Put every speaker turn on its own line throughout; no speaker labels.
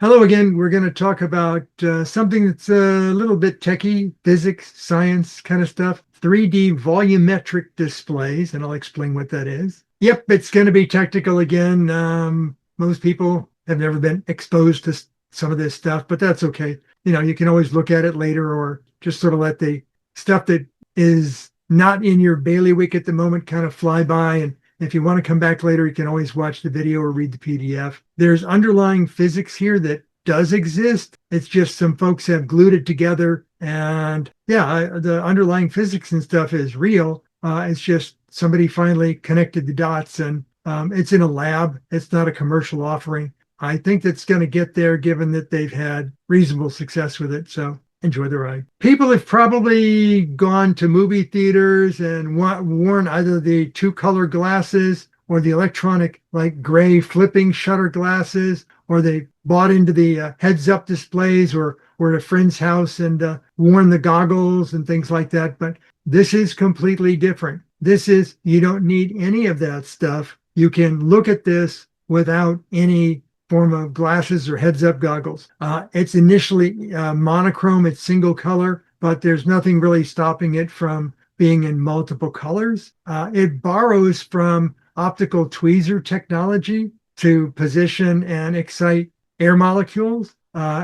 Hello again. We're going to talk about something that's a little bit techy, physics, science kind of stuff. 3D volumetric displays, and I'll explain what that is. Yep, it's going to be technical again. Most people have never been exposed to some of this stuff, but that's okay. You can always look at it later or just sort of let the stuff that is not in your bailiwick at the moment kind of fly by. And if you want to come back later, you can always watch the video or read the PDF. There's underlying physics here that does exist. It's just some folks have glued it together. And yeah, the underlying physics and stuff is real. It's just somebody finally connected the dots, and it's in a lab. It's not a commercial offering. I think that's going to get there given that they've had reasonable success with it. So enjoy the ride. People have probably gone to movie theaters and worn either the two-color glasses or the electronic, like gray flipping shutter glasses, or they bought into the heads-up displays or were at a friend's house and worn the goggles and things like that. But this is completely different. You don't need any of that stuff. You can look at this without any form of glasses or heads-up goggles. It's initially monochrome, it's single color, but there's nothing really stopping it from being in multiple colors. It borrows from optical tweezer technology to position and excite air molecules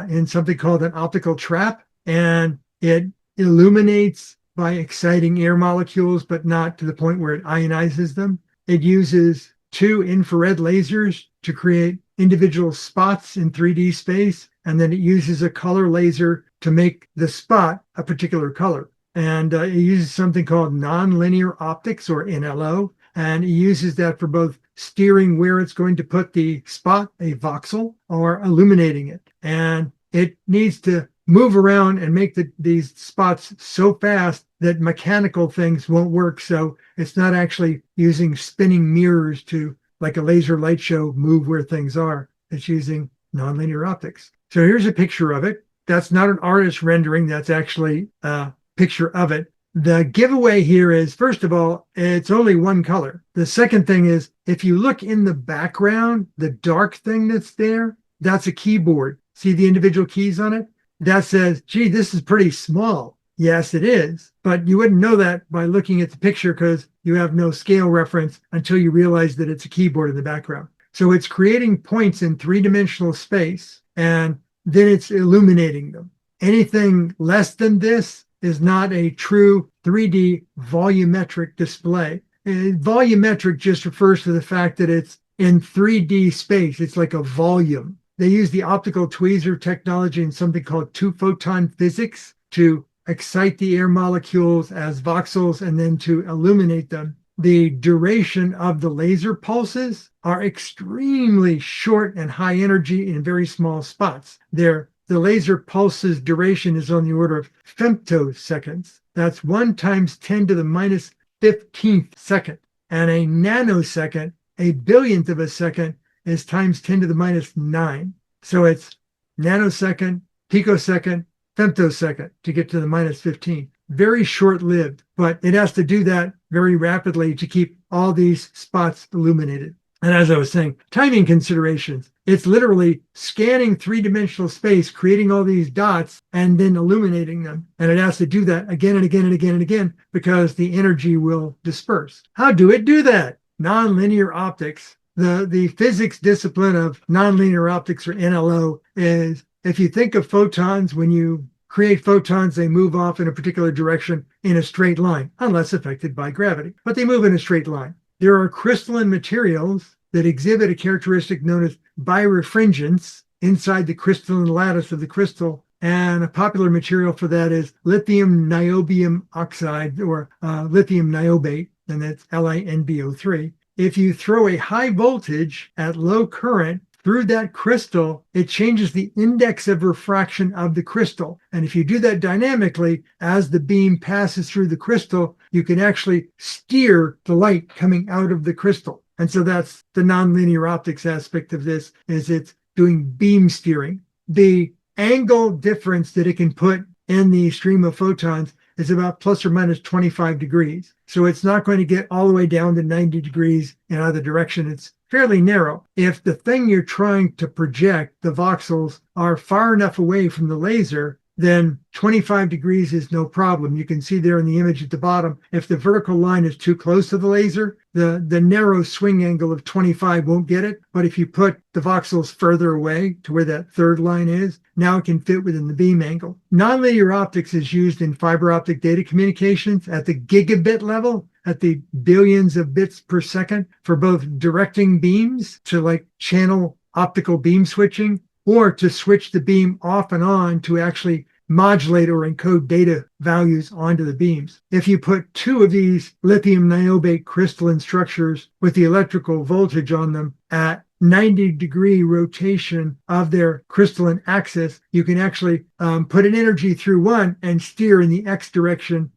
in something called an optical trap, and it illuminates by exciting air molecules, but not to the point where it ionizes them. It uses two infrared lasers to create individual spots in 3D space, and then it uses a color laser to make the spot a particular color. And it uses something called nonlinear optics, or NLO, and it uses that for both steering where it's going to put the spot, a voxel, or illuminating it. And it needs to move around and make these spots so fast that mechanical things won't work. So it's not actually using spinning mirrors to, like a laser light show, move where things are. It's using nonlinear optics. So here's a picture of it. That's not an artist rendering. That's actually a picture of it. The giveaway here is, first of all, it's only one color. The second thing is, if you look in the background, the dark thing that's there, that's a keyboard. See the individual keys on it? That says, gee, this is pretty small. Yes, it is. But you wouldn't know that by looking at the picture because you have no scale reference until you realize that it's a keyboard in the background. So it's creating points in three-dimensional space, and then it's illuminating them. Anything less than this is not a true 3D volumetric display. Volumetric just refers to the fact that it's in 3D space. It's like a volume. They use the optical tweezer technology and something called two-photon physics to excite the air molecules as voxels and then to illuminate them. The duration of the laser pulses are extremely short and high energy in very small spots. The laser pulse's duration is on the order of femtoseconds. That's 1 × 10 to the minus 15th second. And a nanosecond, a billionth of a second, is times 10 to the minus 9. So it's nanosecond, picosecond, femtosecond to get to the minus 15. Very short-lived, but it has to do that very rapidly to keep all these spots illuminated. And as I was saying, timing considerations. It's literally scanning three-dimensional space, creating all these dots, and then illuminating them. And it has to do that again and again and again and again because the energy will disperse. How do it do that? Nonlinear optics. The physics discipline of nonlinear optics, or NLO, is if you think of photons, when you create photons, they move off in a particular direction in a straight line, unless affected by gravity. But they move in a straight line. There are crystalline materials that exhibit a characteristic known as birefringence inside the crystalline lattice of the crystal. And a popular material for that is lithium niobium oxide, or lithium niobate, and that's LiNBO3. If you throw a high voltage at low current through that crystal, it changes the index of refraction of the crystal. And if you do that dynamically, as the beam passes through the crystal, you can actually steer the light coming out of the crystal. And so that's the nonlinear optics aspect of this, is it's doing beam steering. The angle difference that it can put in the stream of photons is about plus or minus 25 degrees. So it's not going to get all the way down to 90 degrees in either direction. It's fairly narrow. If the thing you're trying to project, the voxels, are far enough away from the laser, then 25 degrees is no problem. You can see there in the image at the bottom, if the vertical line is too close to the laser, the narrow swing angle of 25 won't get it. But if you put the voxels further away to where that third line is, now it can fit within the beam angle. Nonlinear optics is used in fiber optic data communications at the gigabit level, at the billions of bits per second, for both directing beams to like channel optical beam switching, or to switch the beam off and on to actually modulate or encode data values onto the beams. If you put two of these lithium niobate crystalline structures with the electrical voltage on them at 90-degree rotation of their crystalline axis, you can actually put an energy through one and steer in the X direction,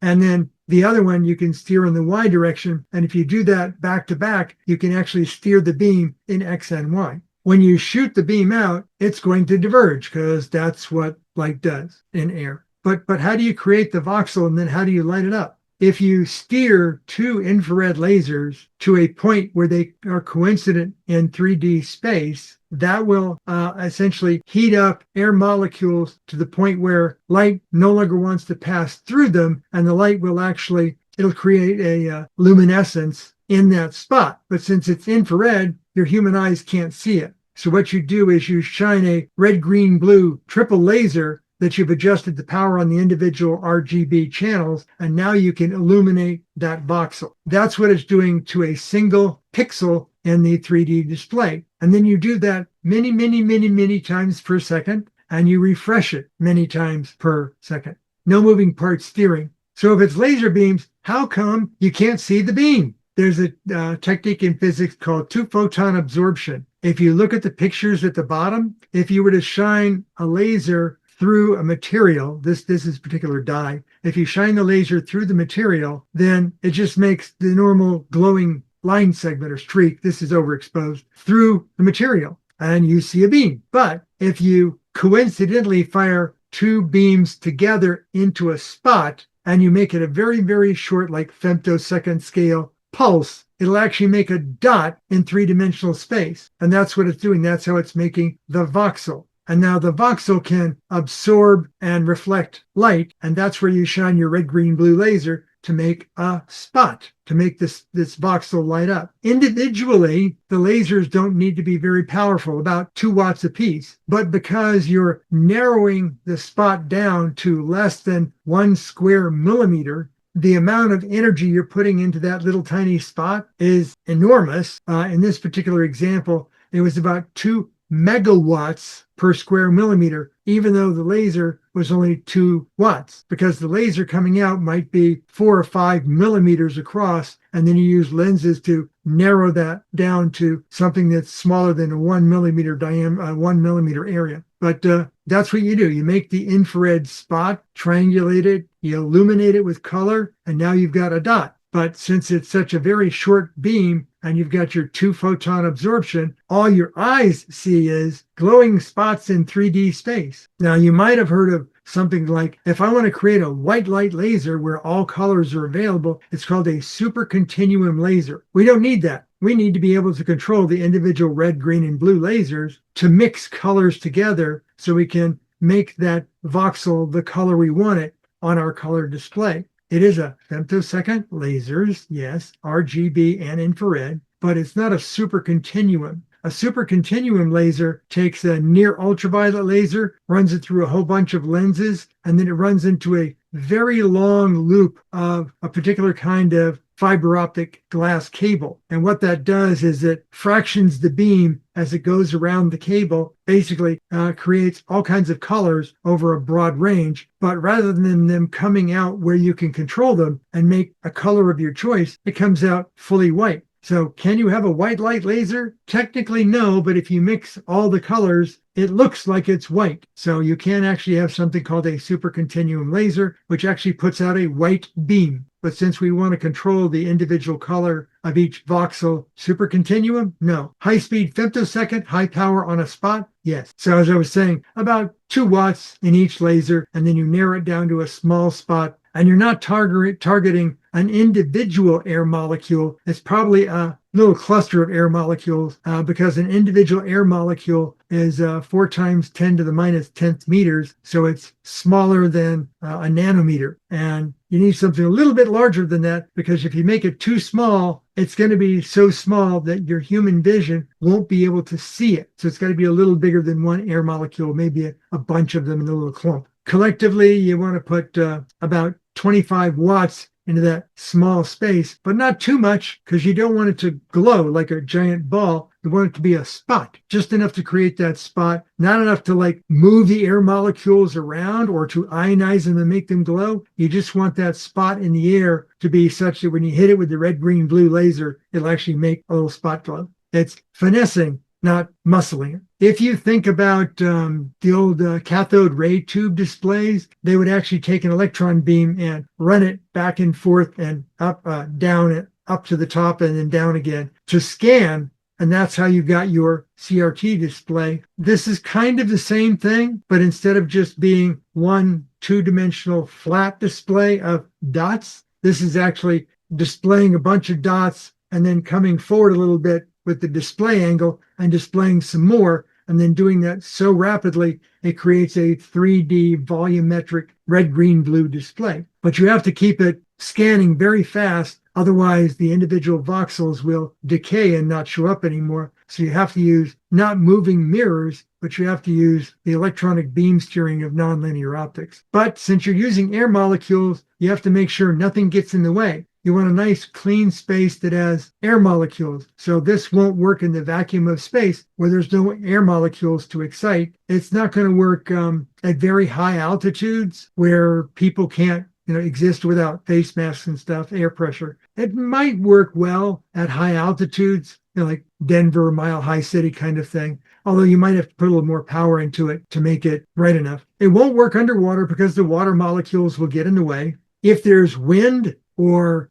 and then the other one you can steer in the Y direction. And if you do that back to back, you can actually steer the beam in X and Y. When you shoot the beam out, it's going to diverge because that's what light does in air. But how do you create the voxel, and then how do you light it up? If you steer two infrared lasers to a point where they are coincident in 3D space, that will essentially heat up air molecules to the point where light no longer wants to pass through them, and the light will it'll create a luminescence in that spot. But since it's infrared, your human eyes can't see it. So what you do is you shine a red, green, blue triple laser that you've adjusted the power on the individual RGB channels, and now you can illuminate that voxel. That's what it's doing to a single pixel in the 3D display. And then you do that many, many, many, many times per second, and you refresh it many times per second. No moving part steering. So if it's laser beams, how come you can't see the beam? There's a technique in physics called two-photon absorption. If you look at the pictures at the bottom, if you were to shine a laser through a material, this is particular dye, if you shine the laser through the material, then it just makes the normal glowing line segment or streak, this is overexposed, through the material, and you see a beam. But if you coincidentally fire two beams together into a spot, and you make it a very, very short, like femtosecond scale pulse, it'll actually make a dot in three-dimensional space. And that's what it's doing. That's how it's making the voxel. And now the voxel can absorb and reflect light, and that's where you shine your red, green, blue laser to make a spot, to make this voxel light up. Individually, the lasers don't need to be very powerful, about 2 watts apiece. But because you're narrowing the spot down to less than 1 square millimeter, the amount of energy you're putting into that little tiny spot is enormous. In this particular example, it was about 2 megawatts per square millimeter, even though the laser was only 2 watts, because the laser coming out might be 4 or 5 millimeters across, and then you use lenses to narrow that down to something that's smaller than a 1 millimeter diameter, 1 millimeter area. But that's what you do. You make the infrared spot, triangulate it, you illuminate it with color, and now you've got a dot. But since it's such a very short beam and you've got your 2-photon absorption, all your eyes see is glowing spots in 3D space. Now, you might have heard of something like, if I want to create a white light laser where all colors are available, it's called a supercontinuum laser. We don't need that. We need to be able to control the individual red, green, and blue lasers to mix colors together so we can make that voxel the color we want it on our color display. It is a femtosecond lasers, yes, RGB and infrared, but it's not a supercontinuum. A supercontinuum laser takes a near ultraviolet laser, runs it through a whole bunch of lenses, and then it runs into a very long loop of a particular kind of fiber optic glass cable. And what that does is it fractions the beam as it goes around the cable, basically creates all kinds of colors over a broad range. But rather than them coming out where you can control them and make a color of your choice, it comes out fully white. So can you have a white light laser? Technically, no, but if you mix all the colors, it looks like it's white. So you can actually have something called a supercontinuum laser, which actually puts out a white beam. But since we want to control the individual color of each voxel, supercontinuum? No. High-speed femtosecond, high power on a spot? Yes. So as I was saying, about 2 watts in each laser, and then you narrow it down to a small spot, and you're not targeting an individual air molecule. It's probably a little cluster of air molecules because an individual air molecule is 4 times 10 to the minus 10th meters. So it's smaller than a nanometer. And you need something a little bit larger than that, because if you make it too small, it's going to be so small that your human vision won't be able to see it. So it's got to be a little bigger than one air molecule, maybe a bunch of them in a little clump. Collectively, you want to put about 25 watts into that small space, but not too much, because you don't want it to glow like a giant ball. You want it to be a spot, just enough to create that spot, not enough to like move the air molecules around or to ionize them and make them glow. You just want that spot in the air to be such that when you hit it with the red, green, blue laser, it'll actually make a little spot glow. It's finessing, not muscling. If you think about the old cathode ray tube displays, they would actually take an electron beam and run it back and forth and up, down, up to the top and then down again to scan. And that's how you got your CRT display. This is kind of the same thing, but instead of just being one two-dimensional flat display of dots, this is actually displaying a bunch of dots and then coming forward a little bit with the display angle and displaying some more, and then doing that so rapidly it creates a 3D volumetric red, green, blue display. But you have to keep it scanning very fast, otherwise the individual voxels will decay and not show up anymore. So you have to use not moving mirrors, but you have to use the electronic beam steering of nonlinear optics. But since you're using air molecules, you have to make sure nothing gets in the way. You want a nice clean space that has air molecules. So this won't work in the vacuum of space where there's no air molecules to excite. It's not going to work at very high altitudes where people can't exist without face masks and stuff, air pressure. It might work well at high altitudes, like Denver, Mile High City kind of thing. Although you might have to put a little more power into it to make it bright enough. It won't work underwater because the water molecules will get in the way. If there's wind or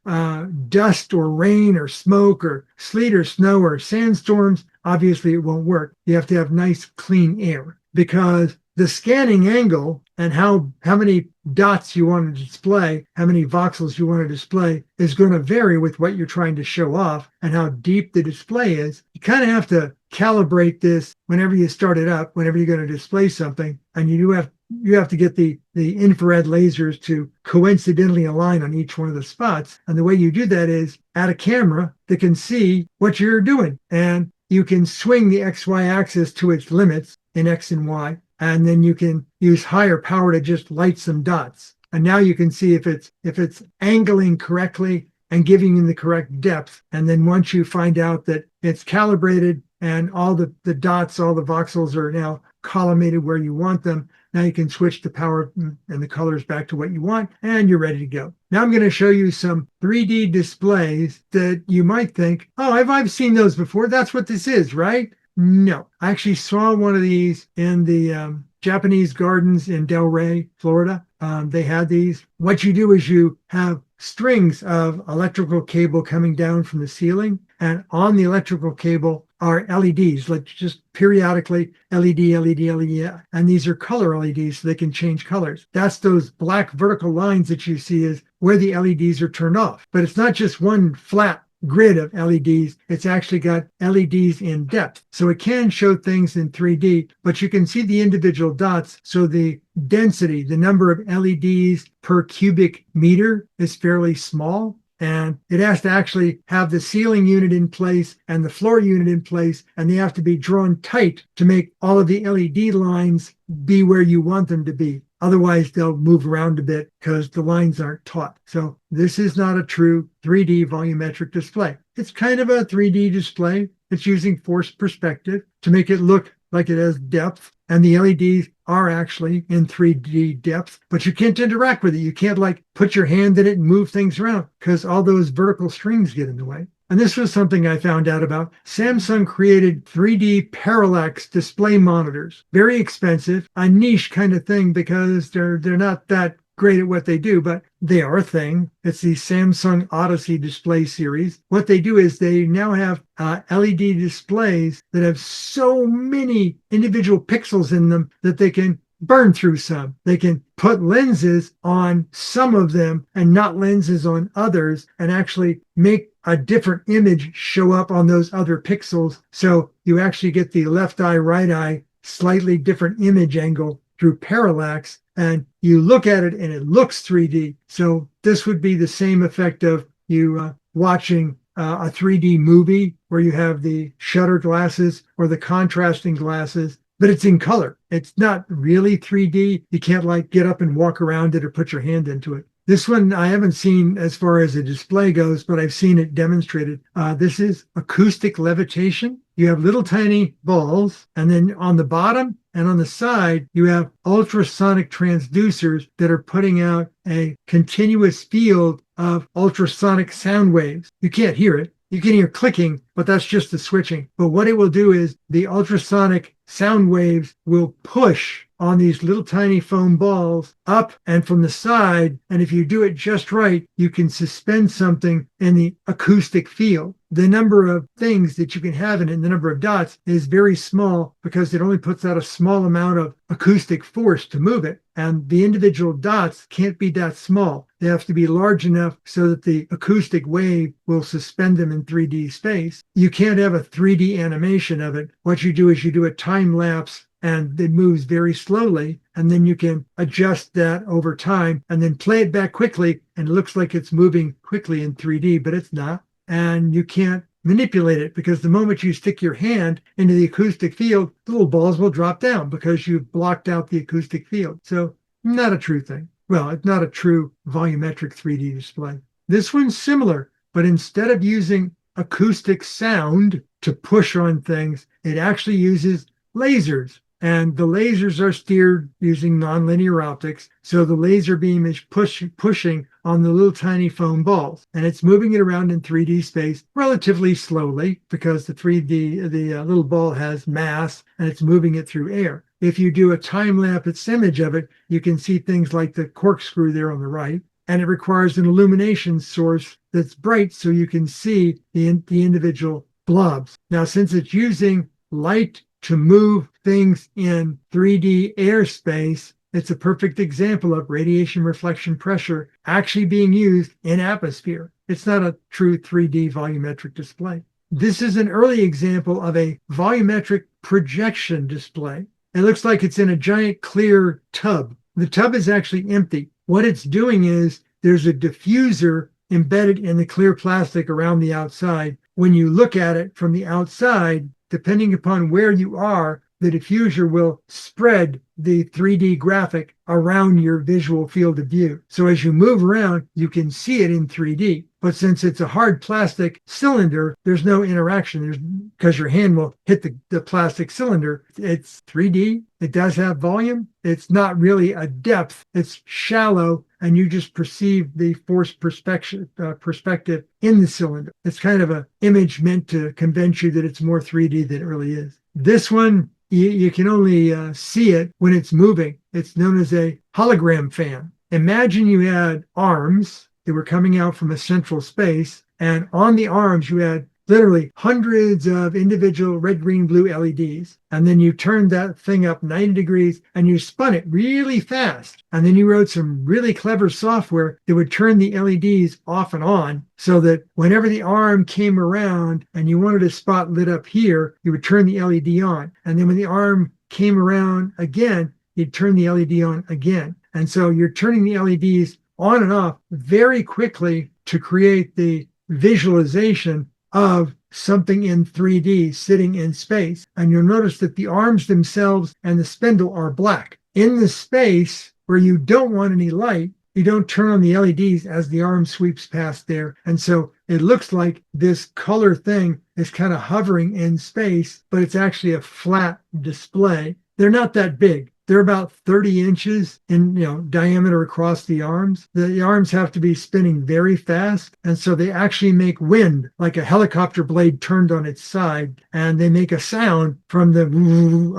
dust or rain or smoke or sleet or snow or sandstorms, obviously it won't work. You have to have nice clean air, because the scanning angle and how many dots you want to display, how many voxels you want to display, is going to vary with what you're trying to show off and how deep the display is. You kind of have to calibrate this whenever you start it up, whenever you're going to display something, and you have to get the infrared lasers to coincidentally align on each one of the spots. And the way you do that is add a camera that can see what you're doing. And you can swing the XY axis to its limits in X and Y. And then you can use higher power to just light some dots. And now you can see if it's angling correctly and giving you the correct depth. And then once you find out that it's calibrated and all the dots, all the voxels are now collimated where you want them, now you can switch the power and the colors back to what you want, and you're ready to go. Now I'm going to show you some 3D displays that you might think, oh, I've seen those before. That's what this is, right? No, I actually saw one of these in the Japanese gardens in Delray, Florida. They had these. What you do is you have strings of electrical cable coming down from the ceiling, and on the electrical cable are LEDs, like just periodically LED, LED, LED, and these are color LEDs, so they can change colors. That's those black vertical lines that you see is where the LEDs are turned off. But it's not just one flat grid of LEDs, it's actually got LEDs in depth. So it can show things in 3D, but you can see the individual dots. So the density, the number of LEDs per cubic meter is fairly small. And it has to actually have the ceiling unit in place and the floor unit in place, and they have to be drawn tight to make all of the LED lines be where you want them to be. Otherwise, they'll move around a bit because the lines aren't taut. So this is not a true 3D volumetric display. It's kind of a 3D display. It's using forced perspective to make it look like it has depth. And the LEDs are actually in 3D depth, but you can't interact with it. You can't like put your hand in it and move things around because all those vertical strings get in the way. And this was something I found out about. Samsung created 3D parallax display monitors. Very expensive, a niche kind of thing because they're not that great at what they do, but they are a thing. It's the Samsung Odyssey display series. What they do is they now have LED displays that have so many individual pixels in them that they can burn through some. They can put lenses on some of them and not lenses on others, and actually make a different image show up on those other pixels. So you actually get the left eye, right eye, slightly different image angle through parallax, and you look at it and it looks 3D. So this would be the same effect of you watching a 3D movie where you have the shutter glasses or the contrasting glasses, but it's in color. It's not really 3D. You can't like get up and walk around it or put your hand into it. This one I haven't seen as far as a display goes, but I've seen it demonstrated. This is acoustic levitation. You have little tiny balls, and then on the bottom and on the side, you have ultrasonic transducers that are putting out a continuous field of ultrasonic sound waves. You can't hear it. You can hear clicking, but that's just the switching. But what it will do is the ultrasonic sound waves will push on these little tiny foam balls up and from the side. And if you do it just right, you can suspend something in the acoustic field. The number of things that you can have in it, the number of dots, is very small because it only puts out a small amount of acoustic force to move it. And the individual dots can't be that small. They have to be large enough so that the acoustic wave will suspend them in 3D space. You can't have a 3D animation of it. What you do is you do a time lapse, and it moves very slowly, and then you can adjust that over time and then play it back quickly, and it looks like it's moving quickly in 3D, but it's not. And you can't manipulate it because the moment you stick your hand into the acoustic field, the little balls will drop down because you've blocked out the acoustic field. So not a true thing. Well, it's not a true volumetric 3D display. This one's similar, but instead of using acoustic sound to push on things, it actually uses lasers. And the lasers are steered using nonlinear optics. So the laser beam is pushing on the little tiny foam balls. And it's moving it around in 3D space relatively slowly because the little ball has mass and it's moving it through air. If you do a time-lapse image of it, you can see things like the corkscrew there on the right. And it requires an illumination source that's bright so you can see the individual blobs. Now, since it's using light to move things in 3D airspace, it's a perfect example of radiation reflection pressure actually being used in atmosphere. It's not a true 3D volumetric display. This is an early example of a volumetric projection display. It looks like it's in a giant clear tub. The tub is actually empty. What it's doing is there's a diffuser embedded in the clear plastic around the outside. When you look at it from the outside, depending upon where you are, the diffuser will spread the 3D graphic around your visual field of view. So as you move around, you can see it in 3D. But since it's a hard plastic cylinder, there's no interaction because your hand will hit the plastic cylinder. It's 3D. It does have volume. It's not really a depth. It's shallow, and you just perceive the forced perspective in the cylinder. It's kind of an image meant to convince you that it's more 3D than it really is. This one, you can only see it when it's moving. It's known as a hologram fan. Imagine you had arms that were coming out from a central space, and on the arms you had literally hundreds of individual red, green, blue LEDs. And then you turned that thing up 90 degrees and you spun it really fast. And then you wrote some really clever software that would turn the LEDs off and on so that whenever the arm came around and you wanted a spot lit up here, you would turn the LED on. And then when the arm came around again, you'd turn the LED on again. And so you're turning the LEDs on and off very quickly to create the visualization of something in 3D sitting in space. And you'll notice that the arms themselves and the spindle are black. In the space where you don't want any light, you don't turn on the LEDs as the arm sweeps past there. And so it looks like this color thing is kind of hovering in space, but it's actually a flat display. They're not that big. They're about 30 inches in diameter across the arms. The arms have to be spinning very fast. And so they actually make wind like a helicopter blade turned on its side. And they make a sound from the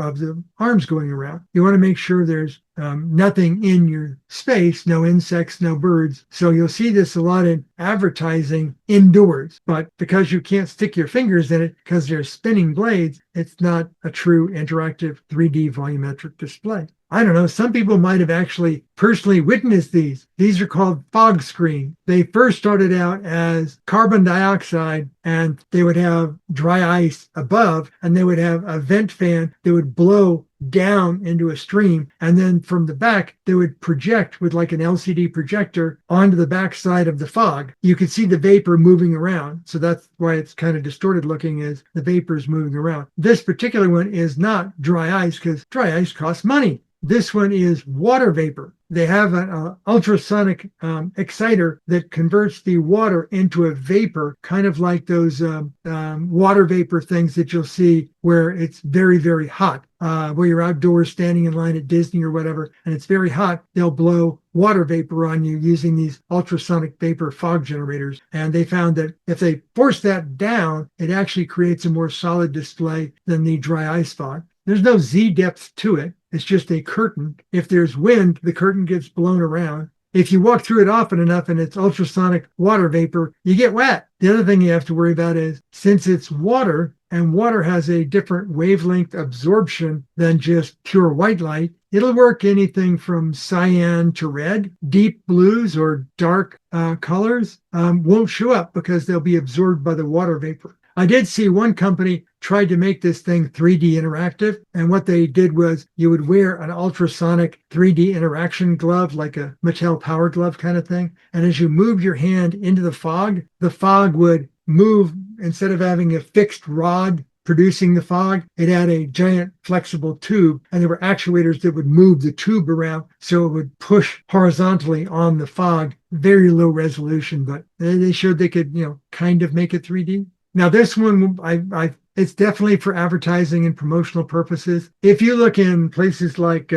of the arms going around. You want to make sure there's nothing in your space, no insects, no birds. So you'll see this a lot in advertising indoors. But because you can't stick your fingers in it because they're spinning blades, it's not a true interactive 3D volumetric display. I don't know, some people might have actually personally witnessed these. These are called fog screen. They first started out as carbon dioxide, and they would have dry ice above, and they would have a vent fan that would blow down into a stream, and then from the back they would project with like an LCD projector onto the back side of the fog. You could see the vapor moving around, so that's why it's kind of distorted looking, as the vapor is moving around. This particular one is not dry ice, because dry ice costs money. This one is water vapor. They have an ultrasonic exciter that converts the water into a vapor, kind of like those water vapor things that you'll see where it's very, very hot, where you're outdoors standing in line at Disney or whatever, and it's very hot. They'll blow water vapor on you using these ultrasonic vapor fog generators. And they found that if they force that down, it actually creates a more solid display than the dry ice fog. There's no Z depth to it. It's just a curtain. If there's wind, the curtain gets blown around. If you walk through it often enough and it's ultrasonic water vapor, you get wet. The other thing you have to worry about is, since it's water, and water has a different wavelength absorption than just pure white light, it'll work anything from cyan to red. Deep blues or dark colors won't show up because they'll be absorbed by the water vapor. I did see one company tried to make this thing 3D interactive. And what they did was you would wear an ultrasonic 3D interaction glove, like a Mattel Power Glove kind of thing. And as you moved your hand into the fog would move. Instead of having a fixed rod producing the fog, it had a giant flexible tube, and there were actuators that would move the tube around so it would push horizontally on the fog. Very low resolution, but they showed they could, kind of make it 3D. Now this one, it's definitely for advertising and promotional purposes. If you look in places like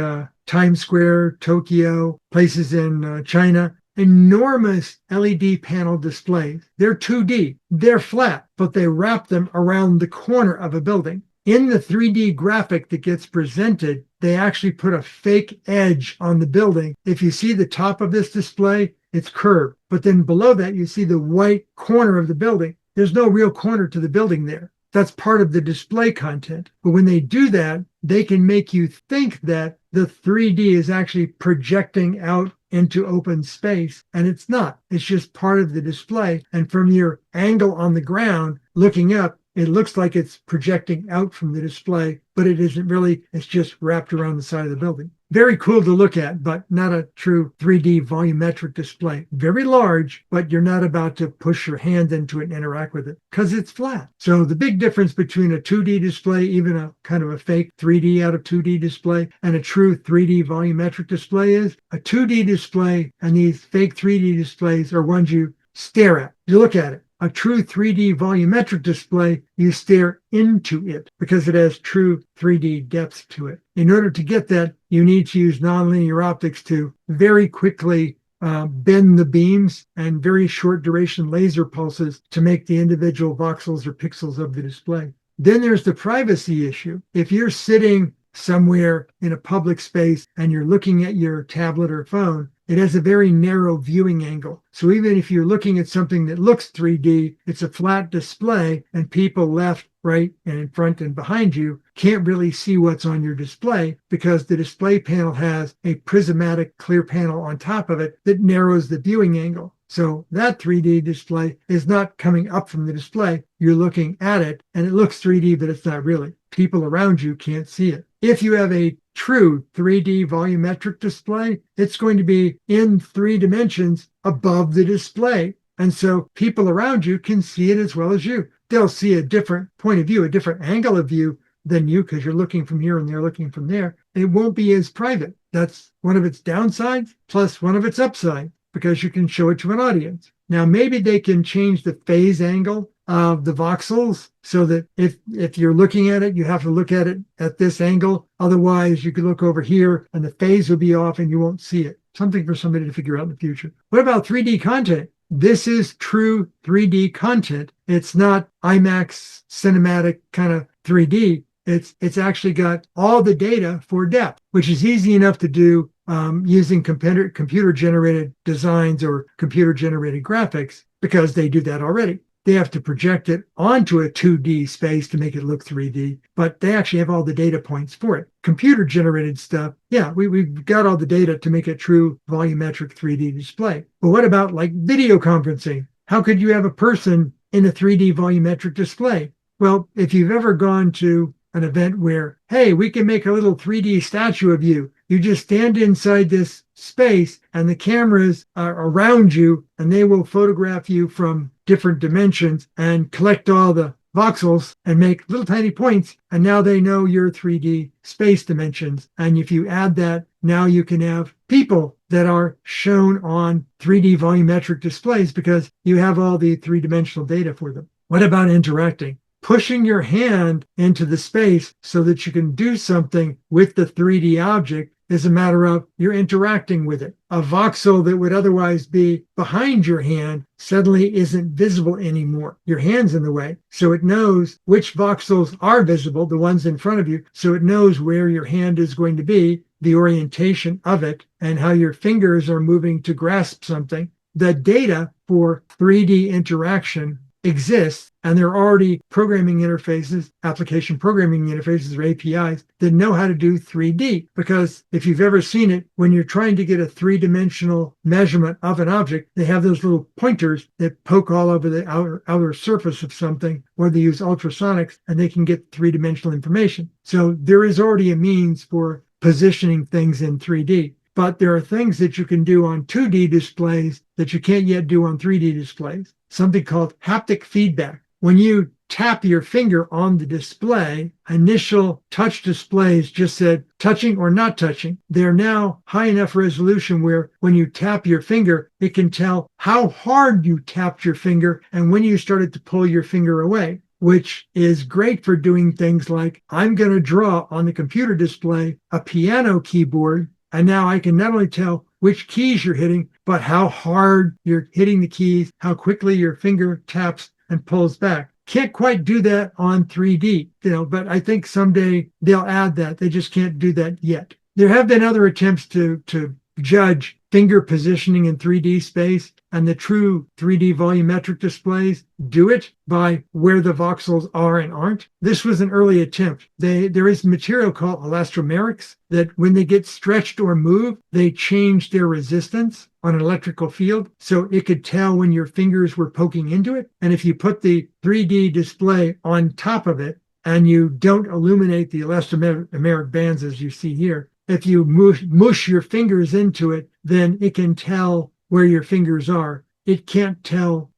Times Square, Tokyo, places in China, enormous LED panel displays. They're 2D. They're flat, but they wrap them around the corner of a building. In the 3D graphic that gets presented, they actually put a fake edge on the building. If you see the top of this display, it's curved. But then below that, you see the white corner of the building. There's no real corner to the building there. That's part of the display content. But when they do that, they can make you think that the 3D is actually projecting out into open space, and it's not. It's just part of the display. And from your angle on the ground, looking up, it looks like it's projecting out from the display, but it isn't really. It's just wrapped around the side of the building. Very cool to look at, but not a true 3D volumetric display. Very large, but you're not about to push your hand into it and interact with it because it's flat. So the big difference between a 2D display, even a kind of a fake 3D out of 2D display, and a true 3D volumetric display is a 2D display, and these fake 3D displays are ones you stare at. You look at it. A true 3D volumetric display, you stare into it because it has true 3D depth to it. In order to get that, you need to use nonlinear optics to very quickly bend the beams and very short duration laser pulses to make the individual voxels or pixels of the display. Then there's the privacy issue. If you're sitting somewhere in a public space and you're looking at your tablet or phone, it has a very narrow viewing angle. So even if you're looking at something that looks 3D, it's a flat display, and people left, right, and in front and behind you can't really see what's on your display because the display panel has a prismatic clear panel on top of it that narrows the viewing angle. So that 3D display is not coming up from the display. You're looking at it, and it looks 3D, but it's not really. People around you can't see it. If you have a true 3D volumetric display, it's going to be in 3 dimensions above the display. And so people around you can see it as well as you. They'll see a different point of view, a different angle of view than you because you're looking from here and they're looking from there. It won't be as private. That's one of its downsides, plus one of its upsides, because you can show it to an audience. Now, maybe they can change the phase angle of the voxels so that if you're looking at it, you have to look at it at this angle. Otherwise, you could look over here and the phase will be off and you won't see it. Something for somebody to figure out in the future. What about 3D content? This is true 3D content. It's not IMAX cinematic kind of 3D. It's actually got all the data for depth, which is easy enough to do using computer-generated designs or computer-generated graphics because they do that already. they have to project it onto a 2D space to make it look 3D, but they actually have all the data points for it. Computer generated stuff, yeah, we've got all the data to make a true volumetric 3D display. But what about like video conferencing? How could you have a person in a 3D volumetric display? Well, if you've ever gone to an event where, hey, we can make a little 3D statue of you. You just stand inside this space and the cameras are around you and they will photograph you from different dimensions and collect all the voxels and make little tiny points. And now they know your 3D space dimensions. And if you add that, now you can have people that are shown on 3D volumetric displays because you have all the three-dimensional data for them. What about interacting? Pushing your hand into the space so that you can do something with the 3D object is a matter of you're interacting with it. A voxel that would otherwise be behind your hand suddenly isn't visible anymore. Your hand's in the way. So it knows which voxels are visible, the ones in front of you. So it knows where your hand is going to be, the orientation of it, and how your fingers are moving to grasp something. The data for 3D interaction exists, and there are already programming interfaces, application programming interfaces or APIs that know how to do 3D. Because if you've ever seen it, when you're trying to get a three-dimensional measurement of an object, they have those little pointers that poke all over the outer surface of something, or they use ultrasonics, and they can get three-dimensional information. So there is already a means for positioning things in 3D. But there are things that you can do on 2D displays that you can't yet do on 3D displays. Something called haptic feedback. When you tap your finger on the display, initial touch displays just said touching or not touching. They're now high enough resolution where when you tap your finger, it can tell how hard you tapped your finger and when you started to pull your finger away, which is great for doing things like I'm going to draw on the computer display a piano keyboard. And now I can not only tell which keys you're hitting, but how hard you're hitting the keys, how quickly your finger taps and pulls back. Can't quite do that on 3D, but I think someday they'll add that. They just can't do that yet. There have been other attempts to judge finger positioning in 3D space, and the true 3D volumetric displays do it by where the voxels are and aren't. This was an early attempt. There is material called elastomerics that when they get stretched or moved, they change their resistance on an electrical field. So it could tell when your fingers were poking into it. And if you put the 3D display on top of it and you don't illuminate the elastomeric bands as you see here, if you mush your fingers into it, then it can tell where your fingers are. It can't tell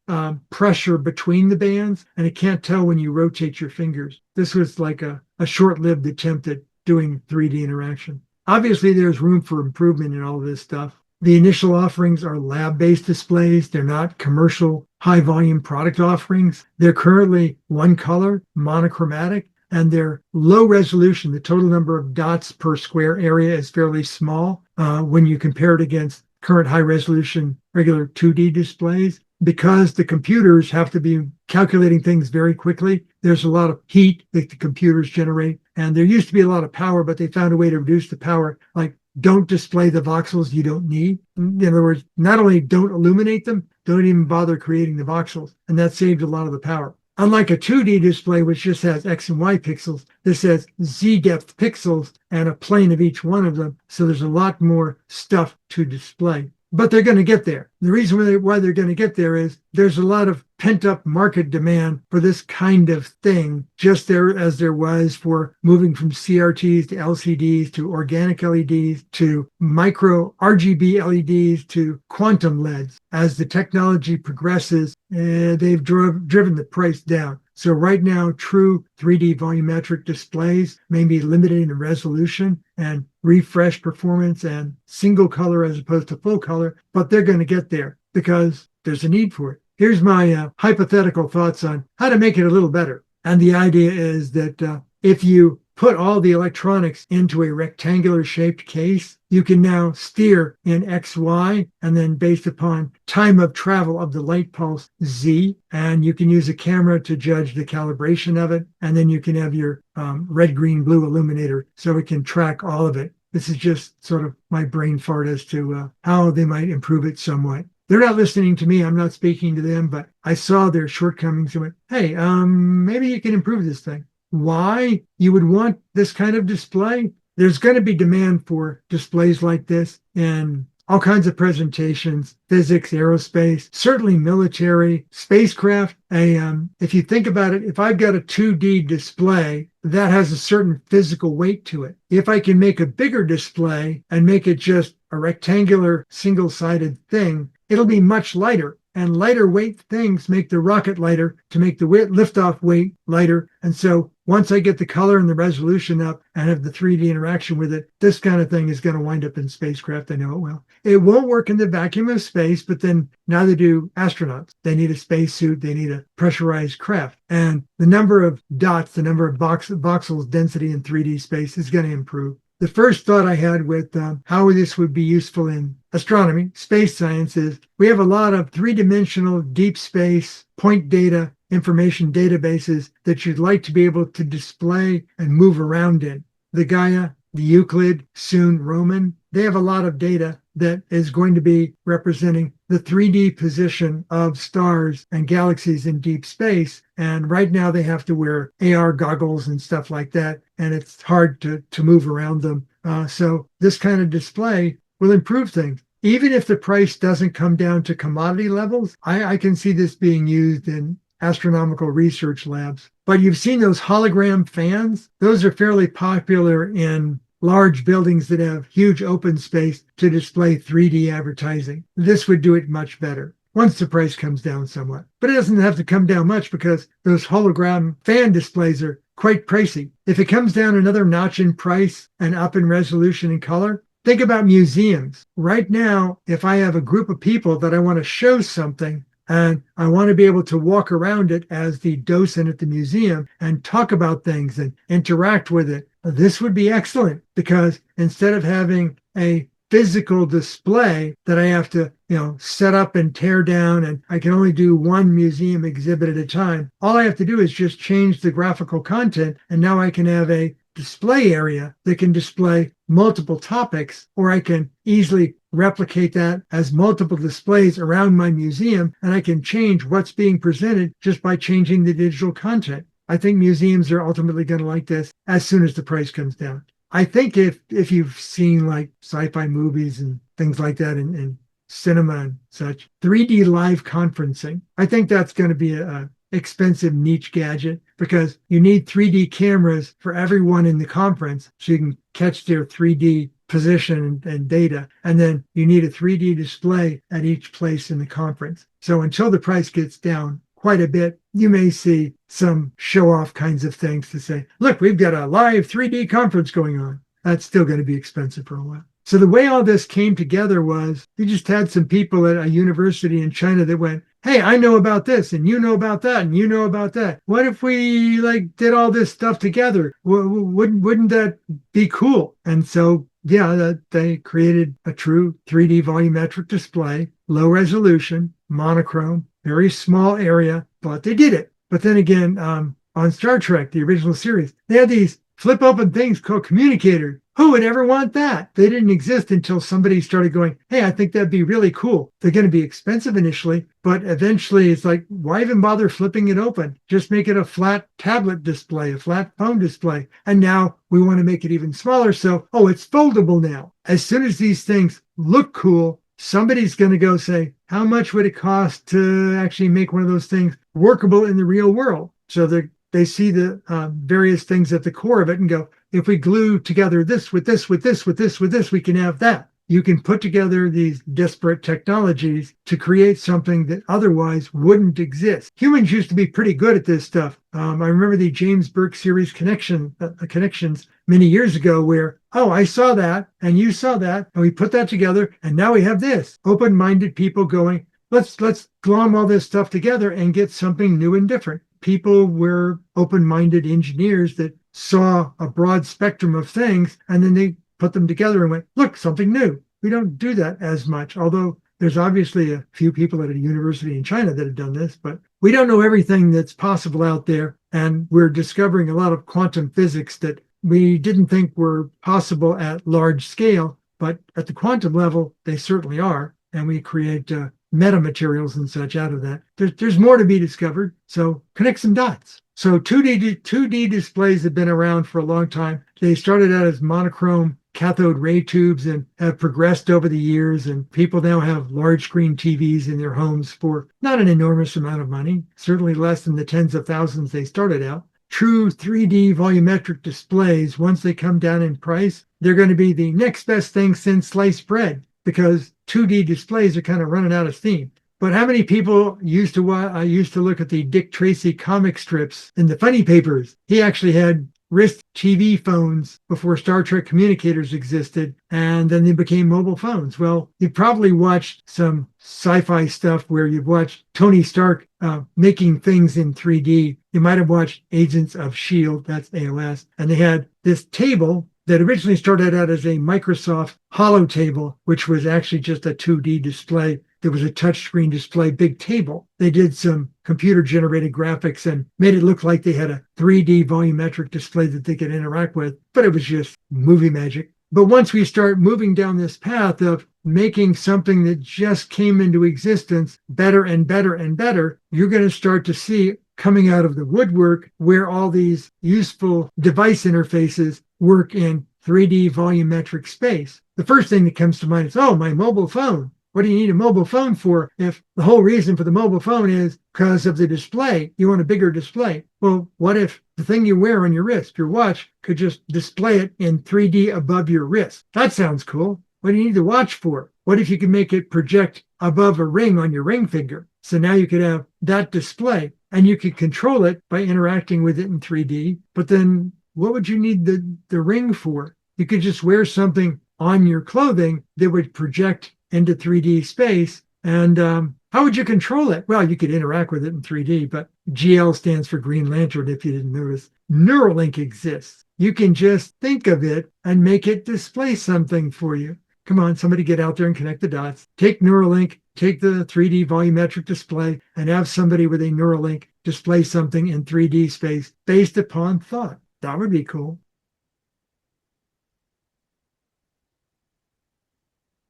pressure between the bands, and it can't tell when you rotate your fingers. This was like a short-lived attempt at doing 3D interaction. Obviously, there's room for improvement in all of this stuff. The initial offerings are lab-based displays. They're not commercial high-volume product offerings. They're currently one color, monochromatic, and they're low resolution. The total number of dots per square area is fairly small when you compare it against current high resolution regular 2D displays. Because the computers have to be calculating things very quickly, there's a lot of heat that the computers generate. And there used to be a lot of power, but they found a way to reduce the power, like don't display the voxels you don't need. In other words, not only don't illuminate them, don't even bother creating the voxels. And that saved a lot of the power. Unlike a 2D display, which just has X and Y pixels, this has Z depth pixels and a plane of each one of them. So there's a lot more stuff to display. But they're going to get there. The reason why they're going to get there is there's a lot of pent-up market demand for this kind of thing, just there as there was for moving from CRTs to LCDs to organic LEDs to micro RGB LEDs to quantum LEDs. As the technology progresses, they've driven the price down. So right now, true 3D volumetric displays may be limited in resolution and refresh performance and single color as opposed to full color, but they're going to get there because there's a need for it. Here's my hypothetical thoughts on how to make it a little better. And the idea is that if you put all the electronics into a rectangular shaped case, you can now steer in X, Y, and then based upon time of travel of the light pulse, Z, and you can use a camera to judge the calibration of it. And then you can have your red, green, blue illuminator so it can track all of it. This is just sort of my brain fart as to how they might improve it somewhat. they're not listening to me. I'm not speaking to them, but I saw their shortcomings and went, hey, maybe you can improve this thing. Why you would want this kind of display? There's going to be demand for displays like this in all kinds of presentations, physics, aerospace, certainly military, spacecraft. If you think about it, if I've got a 2D display, that has a certain physical weight to it. If I can make a bigger display and make it just a rectangular, single-sided thing, it'll be much lighter. And lighter weight things make the rocket lighter to make the liftoff weight lighter. And so once I get the color and the resolution up and have the 3D interaction with it, this kind of thing is going to wind up in spacecraft. I know it will. It won't work in the vacuum of space, but then neither do astronauts. They need a spacesuit. They need a pressurized craft. And the number of dots, the number of voxels density in 3D space is going to improve. The first thought I had with how this would be useful in astronomy, space science, is we have a lot of three-dimensional deep space point data information databases that you'd like to be able to display and move around in. The Gaia, the Euclid, soon Roman, they have a lot of data that is going to be representing the 3D position of stars and galaxies in deep space. And right now they have to wear AR goggles and stuff like that, and it's hard to move around them. So this kind of display will improve things. Even if the price doesn't come down to commodity levels, I can see this being used in astronomical research labs. But you've seen those hologram fans? Those are fairly popular in large buildings that have huge open space to display 3D advertising. This would do it much better once the price comes down somewhat. But it doesn't have to come down much because those hologram fan displays are quite pricey. If it comes down another notch in price and up in resolution and color, think about museums. Right now, if I have a group of people that I want to show something, and I want to be able to walk around it as the docent at the museum and talk about things and interact with it, this would be excellent, because instead of having a physical display that I have to, set up and tear down, and I can only do one museum exhibit at a time, all I have to do is just change the graphical content, and now I can have a display area that can display multiple topics, or I can easily replicate that as multiple displays around my museum, and I can change what's being presented just by changing the digital content. I think museums are ultimately going to like this as soon as the price comes down. I think if you've seen like sci-fi movies and things like that in cinema and such, 3D live conferencing, I think that's going to be a expensive niche gadget, because you need 3D cameras for everyone in the conference so you can catch their 3D position and data. And then you need a 3D display at each place in the conference. So until the price gets down quite a bit, you may see some show-off kinds of things to say, look, we've got a live 3D conference going on. That's still going to be expensive for a while. So the way all this came together was you just had some people at a university in China that went, hey, I know about this, and you know about that, and you know about that. What if we did all this stuff together? Wouldn't that be cool? And so, they created a true 3D volumetric display, low resolution, monochrome, very small area, but they did it. But then again, on Star Trek, the original series, they had these flip open things called communicators. Who would ever want that? They didn't exist until somebody started going, hey, I think that'd be really cool. They're going to be expensive initially, but eventually it's like, why even bother flipping it open? Just make it a flat tablet display, a flat phone display. And now we want to make it even smaller. So, it's foldable now. As soon as these things look cool, somebody's going to go say, how much would it cost to actually make one of those things workable in the real world? So they see the various things at the core of it and go, if we glue together this with this, with this, with this, with this, we can have that. You can put together these disparate technologies to create something that otherwise wouldn't exist. Humans used to be pretty good at this stuff. I remember the James Burke series Connections many years ago where, I saw that and you saw that, and we put that together, and now we have this. Open-minded people going, let's glom all this stuff together and get something new and different. People were open-minded engineers that saw a broad spectrum of things, and then they put them together and went, look, something new. We don't do that as much, although there's obviously a few people at a university in China that have done this, but we don't know everything that's possible out there, and we're discovering a lot of quantum physics that we didn't think were possible at large scale, but at the quantum level, they certainly are, and we create metamaterials and such out of that. There's more to be discovered. So connect some dots. So 2D displays have been around for a long time. They started out as monochrome cathode ray tubes and have progressed over the years. And people now have large screen TVs in their homes for not an enormous amount of money, certainly less than the tens of thousands they started out. True 3D volumetric displays, once they come down in price, they're going to be the next best thing since sliced bread, because 2D displays are kind of running out of steam. But how many people used to look at the Dick Tracy comic strips in the funny papers? He actually had wrist TV phones before Star Trek communicators existed, and then they became mobile phones. Well, you probably watched some sci-fi stuff where you've watched Tony Stark making things in 3D. You might have watched Agents of S.H.I.E.L.D., that's AOS, and they had this table that originally started out as a Microsoft Holo table, which was actually just a 2D display. There was a touchscreen display, big table. They did some computer-generated graphics and made it look like they had a 3D volumetric display that they could interact with, but it was just movie magic. But once we start moving down this path of making something that just came into existence better and better and better, you're going to start to see coming out of the woodwork where all these useful device interfaces work in 3D volumetric space. The first thing that comes to mind is, oh, my mobile phone. What do you need a mobile phone for if the whole reason for the mobile phone is because of the display? You want a bigger display. Well, what if the thing you wear on your wrist, your watch, could just display it in 3D above your wrist? That sounds cool. What do you need the watch for? What if you could make it project above a ring on your ring finger? So now you could have that display and you could control it by interacting with it in 3D. But then what would you need the ring for? You could just wear something on your clothing that would project into 3D space. And how would you control it? Well, you could interact with it in 3D, but GL stands for Green Lantern, if you didn't notice. Neuralink exists. You can just think of it and make it display something for you. Come on, somebody get out there and connect the dots. Take Neuralink, take the 3D volumetric display, and have somebody with a Neuralink display something in 3D space based upon thought. That would be cool.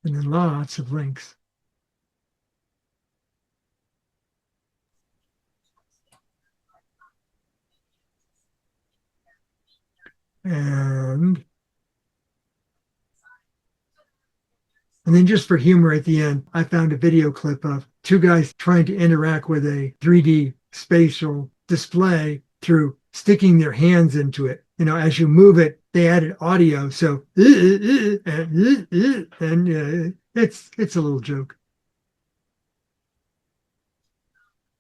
And then lots of links. And then just for humor at the end, I found a video clip of two guys trying to interact with a 3D spatial display through sticking their hands into it. You know, as you move it, they added audio. So, and it's a little joke.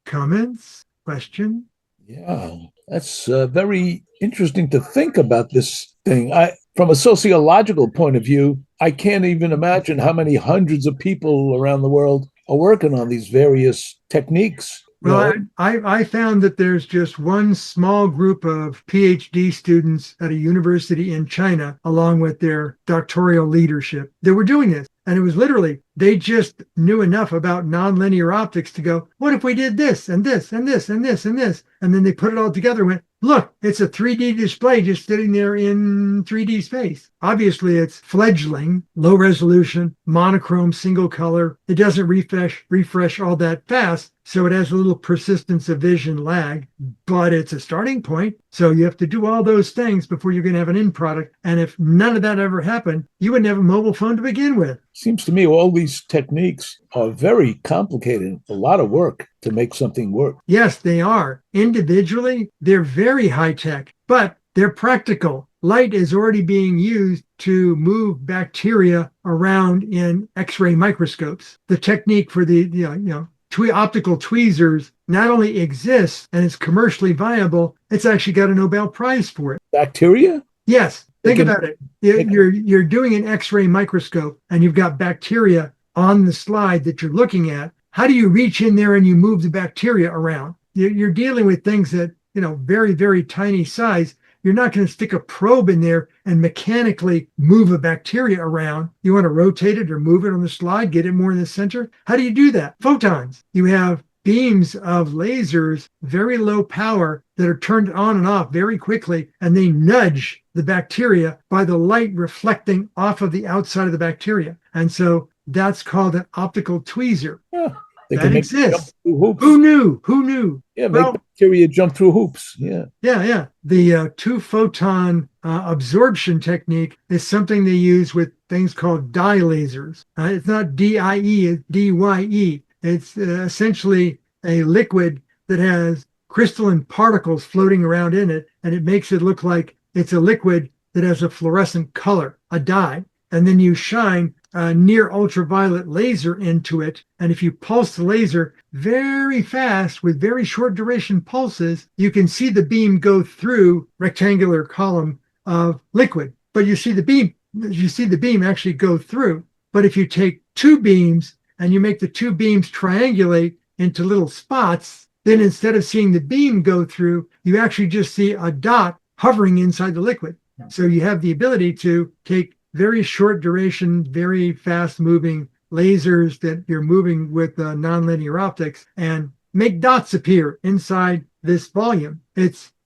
Comments? Question?
Yeah, that's very interesting to think about this thing. From a sociological point of view, I can't even imagine how many hundreds of people around the world are working on these various techniques.
Well, I found that there's just one small group of PhD students at a university in China, along with their doctoral leadership, that were doing this. And it was literally, they just knew enough about nonlinear optics to go, what if we did this and this and this and this and this? And then they put it all together and went, look, it's a 3D display just sitting there in 3D space. Obviously, it's fledgling, low resolution, monochrome, single color. It doesn't refresh all that fast. So it has a little persistence of vision lag, but it's a starting point. So you have to do all those things before you're going to have an end product. And if none of that ever happened, you wouldn't have a mobile phone to begin with.
Seems to me all these techniques are very complicated, a lot of work to make something work.
Yes, they are. Individually, they're very high tech, but they're practical. Light is already being used to move bacteria around in X-ray microscopes. The technique for the optical tweezers not only exists and is commercially viable, it's actually got a Nobel Prize for it.
Bacteria?
Yes. Think about it. You're doing an X-ray microscope and you've got bacteria on the slide that you're looking at. How do you reach in there and you move the bacteria around? You're dealing with things that, very, very tiny size. You're not going to stick a probe in there and mechanically move a bacteria around. You want to rotate it or move it on the slide, get it more in the center. How do you do that? Photons. You have beams of lasers, very low power, that are turned on and off very quickly, and they nudge the bacteria by the light reflecting off of the outside of the bacteria. And so that's called an optical tweezer.
Yeah. They
That
can make them jump
exists.
through hoops.
Who knew? Who knew?
Yeah, make
Well,
bacteria jump through hoops. Yeah.
yeah. The two photon absorption technique is something they use with things called dye lasers. It's not DIE, it's DYE. It's essentially a liquid that has crystalline particles floating around in it, and it makes it look like it's a liquid that has a fluorescent color, a dye. And then you shine a near ultraviolet laser into it. And if you pulse the laser very fast with very short duration pulses, you can see the beam go through rectangular column of liquid. But you see the beam actually go through. But if you take two beams and you make the two beams triangulate into little spots, then instead of seeing the beam go through, you actually just see a dot hovering inside the liquid. So you have the ability to take very short duration, very fast moving lasers that you're moving with nonlinear optics and make dots appear inside this volume.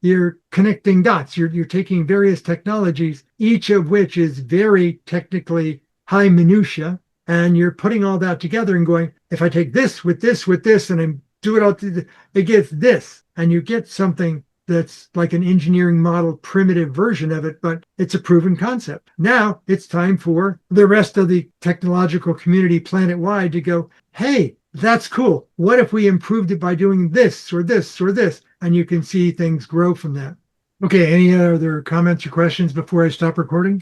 You're connecting dots. You're taking various technologies, each of which is very technically high minutia, and you're putting all that together and going, if I take this with this with this and I do it all, it gets this, and you get something that's like an engineering model primitive version of it, but it's a proven concept. Now it's time for the rest of the technological community planet-wide to go, hey, that's cool. What if we improved it by doing this or this or this? And you can see things grow from that. Okay, any other comments or questions before I stop recording?